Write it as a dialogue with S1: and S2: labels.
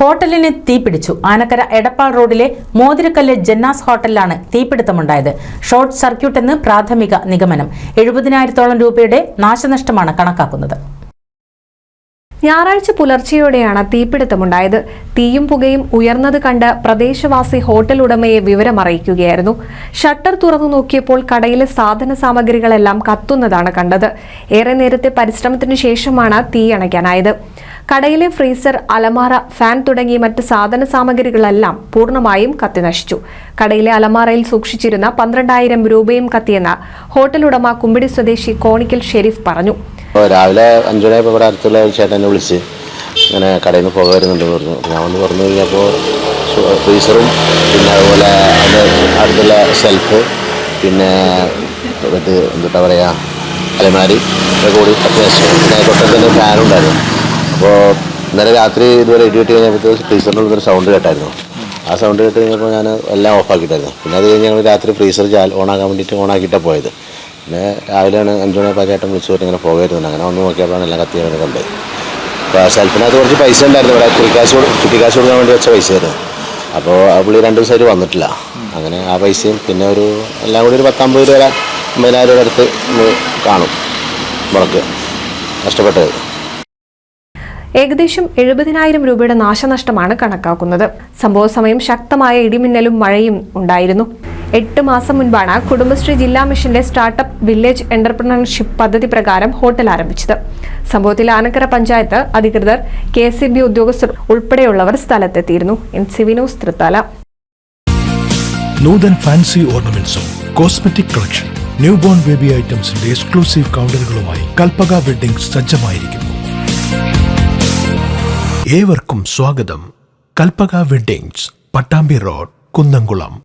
S1: ഹോട്ടലിന് തീപിടിച്ചു. ആനക്കര എടപ്പാൾ റോഡിലെ മോതിരക്കല്ല് ജന്നാസ് ഹോട്ടലിലാണ് തീപിടുത്തമുണ്ടായത്. ഷോർട്ട് സർക്യൂട്ട് എന്ന് പ്രാഥമിക നിഗമനം. 70,000-ഓളം രൂപയുടെ നാശനഷ്ടമാണ് കണക്കാക്കുന്നത്.
S2: ഞായറാഴ്ച പുലർച്ചെയോടെയാണ് തീപിടുത്തമുണ്ടായത്. തീയും പുകയും ഉയർന്നത് കണ്ട് പ്രദേശവാസി ഹോട്ടൽ ഉടമയെ വിവരമറിയിക്കുകയായിരുന്നു. ഷട്ടർ തുറന്നു നോക്കിയപ്പോൾ കടയിലെ സാധന സാമഗ്രികളെല്ലാം കത്തുന്നതാണ് കണ്ടത്. ഏറെ നേരത്തെ പരിശ്രമത്തിനു ശേഷമാണ് തീ അണയ്ക്കാനായത്. കടയിലെ ഫ്രീസർ, അലമാര, ഫാൻ തുടങ്ങിയ മറ്റ് സാധന സാമഗ്രികളെല്ലാം പൂർണ്ണമായും കത്തിനശിച്ചു. കടയിലെ അലമാറയിൽ സൂക്ഷിച്ചിരുന്ന 12,000 രൂപയും കത്തിയെന്ന് ഹോട്ടൽ ഉടമ കുമ്പിടി സ്വദേശി കോണിക്കൽ ഷെരീഫ് പറഞ്ഞു.
S3: രാവിലെ 5 മണിയായപ്പോൾ ഇവിടെ അടുത്തുള്ള ചേട്ടനെ വിളിച്ച് ഇങ്ങനെ കടയിൽ നിന്ന് പുക വരുന്നുണ്ടെന്ന് പറഞ്ഞു. ഞാൻ വന്ന് പറഞ്ഞു കഴിഞ്ഞപ്പോൾ ഫ്രീസറും പിന്നെ അതുപോലെ അതിൻ്റെ അടുത്തുള്ള ഷെൽഫ് പിന്നെ ഇത് എന്താ പറയുക അലമാരി ഒക്കെ കൂടി കത്തി നശിച്ചു. പിന്നെ തൊട്ടടുത്ത് തന്നെ ഫാനുണ്ടായിരുന്നു. അപ്പോൾ ഇന്നലെ രാത്രി ഇതുപോലെ ഇടിവെട്ടി കഴിഞ്ഞപ്പോൾ ഫ്രീസറിൻ്റെ ഉള്ളൊരു സൗണ്ട് കേട്ടായിരുന്നു. ആ സൗണ്ട് കേട്ട് കഴിഞ്ഞപ്പോൾ ഞാൻ എല്ലാം ഓഫാക്കിയിട്ടായിരുന്നു. പിന്നെ അത് കഴിഞ്ഞ് ഞങ്ങൾ രാത്രി ഫ്രീസർ ഓണാക്കാൻ വേണ്ടിയിട്ട് ഓണാക്കിയിട്ടാണ് പോയത്. പിന്നെ രാവിലെയാണ് 5 മണിയപ്പോൾ ചേട്ടൻ വിളിച്ചു പറഞ്ഞ് ഇങ്ങനെ പോകരുന്നുണ്ട്. അങ്ങനെ ഒന്ന് നോക്കിയപ്പോഴാണ് എല്ലാം കത്തി കണ്ടത്. അപ്പോൾ ഷെൽഫിനകത്ത് കുറച്ച് പൈസ ഉണ്ടായിരുന്നു. ഇവിടെ ചുറ്റിക്കാശ് കൊടുക്കാൻ വേണ്ടി വെച്ച പൈസയായിരുന്നു. അപ്പോൾ ആ പുള്ളി 2 ദിവസമായിട്ട് വന്നിട്ടില്ല. അങ്ങനെ ആ പൈസയും പിന്നെ ഒരു എല്ലാം കൂടി ഒരു 10-50 രൂപ 50,000 രൂപ അടുത്ത് കാണും മുടക്ക് നഷ്ടപ്പെട്ടത്.
S2: ഏകദേശം 70,000 രൂപയുടെ നാശനഷ്ടമാണ് കണക്കാക്കുന്നത്. സംഭവ സമയം ശക്തമായ ഇടിമിന്നലും മഴയും ഉണ്ടായിരുന്നു. 8 മാസം മുൻപാണ് കുടുംബശ്രീ ജില്ലാ മിഷന്റെ സ്റ്റാർട്ടപ്പ് വില്ലേജ് എന്റർപ്രണർഷിപ്പ് പദ്ധതി പ്രകാരം ഹോട്ടൽ ആരംഭിച്ചത്. സംഭവത്തിൽ ആനക്കര പഞ്ചായത്ത് അധികൃതർ, KSEB ഉദ്യോഗസ്ഥർ ഉൾപ്പെടെയുള്ളവർ സ്ഥലത്തെത്തിയിരുന്നു. NCV news Thrithala.
S4: Nuthan fancy ഓർണമെന്റ്സും cosmetic collection, new born baby ഐറ്റംസിന്റെ എക്സ്ക്ലൂസീവ് കൗണ്ടറുകളുമായി കൽപ്പക വെഡ്ഡിംഗ്സ് സജ്ജമായിരിക്കുന്നു. ഏവർക്കും സ്വാഗതം. Kalpaka weddings, Pattambi road, Kunnamkulam.